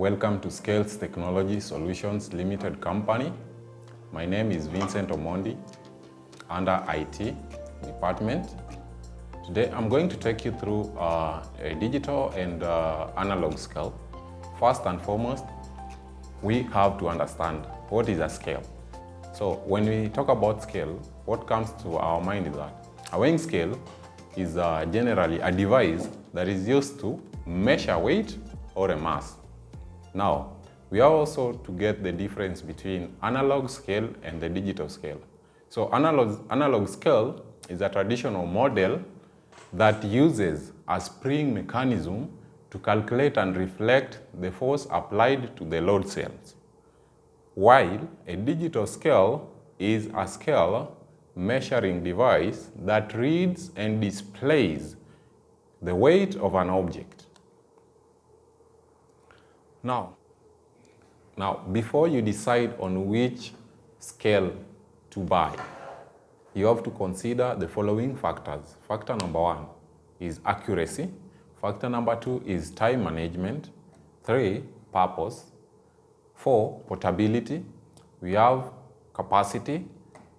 Welcome to Scales Technology Solutions Limited Company. My name is Vincent Omondi, under IT department. Today I'm going to take you through a digital and analog scale. First and foremost, we have to understand what is a scale. So when we talk about scale, what comes to our mind is that a weighing scale is generally a device that is used to measure weight or a mass. Now, we are also to get the difference between analog scale and the digital scale. So analog scale is a traditional model that uses a spring mechanism to calculate and reflect the force applied to the load cells, while a digital scale is a scale measuring device that reads and displays the weight of an object. Now, before you decide on which scale to buy, you have to consider the following factors. Factor number 1 is accuracy. Factor number 2 is time management. 3, purpose. 4, portability. We have capacity.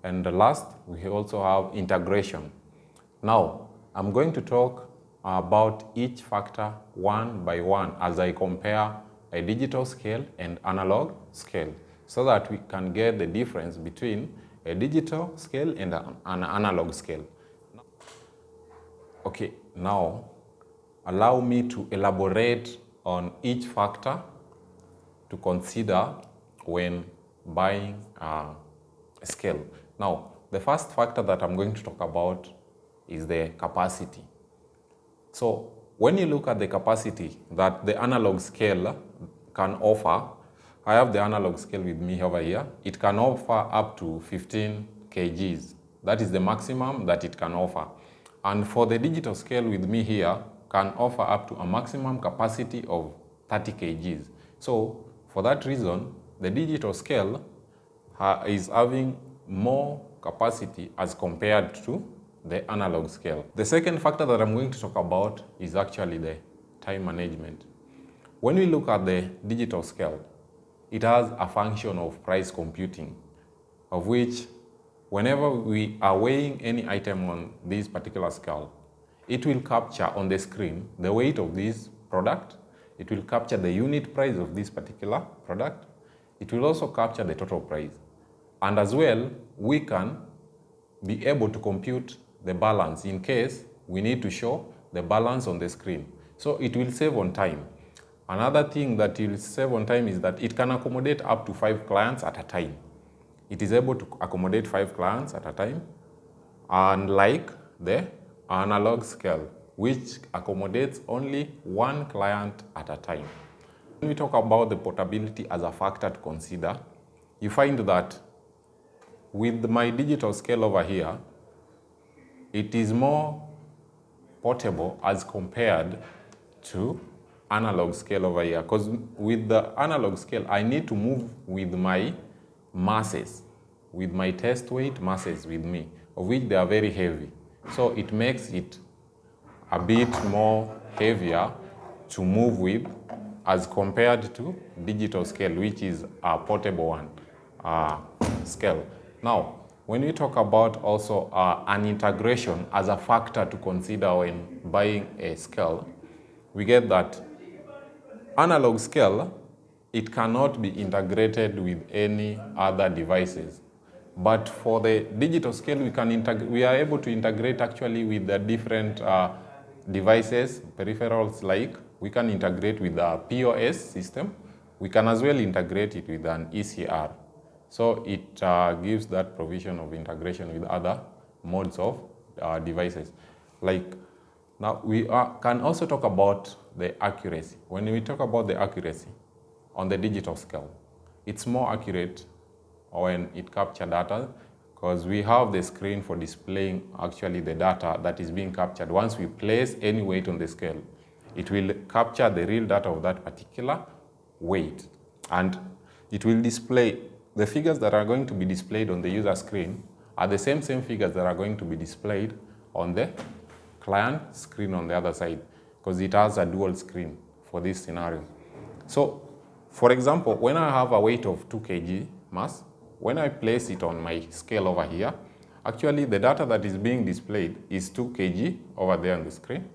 And the last, we also have integration. Now, I'm going to talk about each factor one by one as I compare a digital scale and analog scale, so that we can get the difference between a digital scale and an analog scale. Okay, now allow me to elaborate on each factor to consider when buying a scale. Now, the first factor that I'm going to talk about is the capacity. So, when you look at the capacity that the analog scale can offer, I have the analog scale with me over here. It can offer up to 15 kgs. That is the maximum that it can offer. And for the digital scale with me here, can offer up to a maximum capacity of 30 kgs. So, for that reason, the digital scale is having more capacity as compared to the analog scale. The second factor that I'm going to talk about is actually the time management. When we look at the digital scale, it has a function of price computing, of which whenever we are weighing any item on this particular scale, it will capture on the screen the weight of this product. It will capture the unit price of this particular product. It will also capture the total price. And as well, we can be able to compute the balance in case we need to show the balance on the screen. So it will save on time. Another thing that will save on time is that it can accommodate up to 5 clients at a time. It is able to accommodate 5 clients at a time, unlike the analog scale, which accommodates only 1 client at a time. When we talk about the portability as a factor to consider, you find that with my digital scale over here, it is more portable as compared to analog scale over here. Because with the analog scale, I need to move with my masses, with my test weight masses with me, of which they are very heavy. So it makes it a bit more heavier to move with as compared to digital scale, which is a portable one scale. Now, when we talk about also an integration as a factor to consider when buying a scale, we get that analog scale, it cannot be integrated with any other devices. But for the digital scale, we are able to integrate actually with the different devices, peripherals, like we can integrate with the POS system. We can as well integrate it with an ECR. So it gives that provision of integration with other modes of devices. Like now we can also talk about the accuracy. When we talk about the accuracy on the digital scale, it's more accurate when it captures data, because we have the screen for displaying actually the data that is being captured. Once we place any weight on the scale, it will capture the real data of that particular weight, and it will display the figures that are going to be displayed on the user screen are the same figures that are going to be displayed on the client screen on the other side, because it has a dual screen for this scenario. So For example, when I have a weight of 2 kg mass, when I place it on my scale over here, actually the data that is being displayed is 2 kg over there on the screen.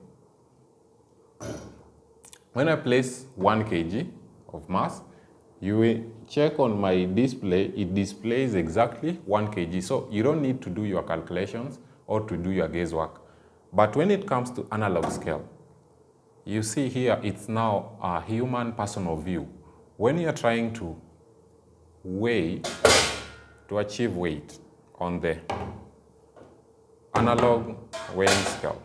When I place 1 kg of mass, you will check on my display, it displays exactly 1 kg. So you don't need to do your calculations or to do your guesswork. But when it comes to analog scale, you see here it's now a human personal view. When you're trying to weigh, to achieve weight on the analog weighing scale,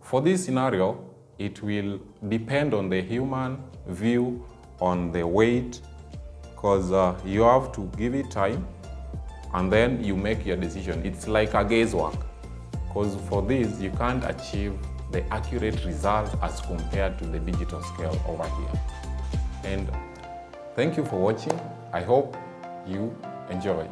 for this scenario, it will depend on the human view on the weight, because you have to give it time and then you make your decision. It's like a guesswork, because for this you can't achieve the accurate result as compared to the digital scale over here. And thank you for watching. I hope you enjoy.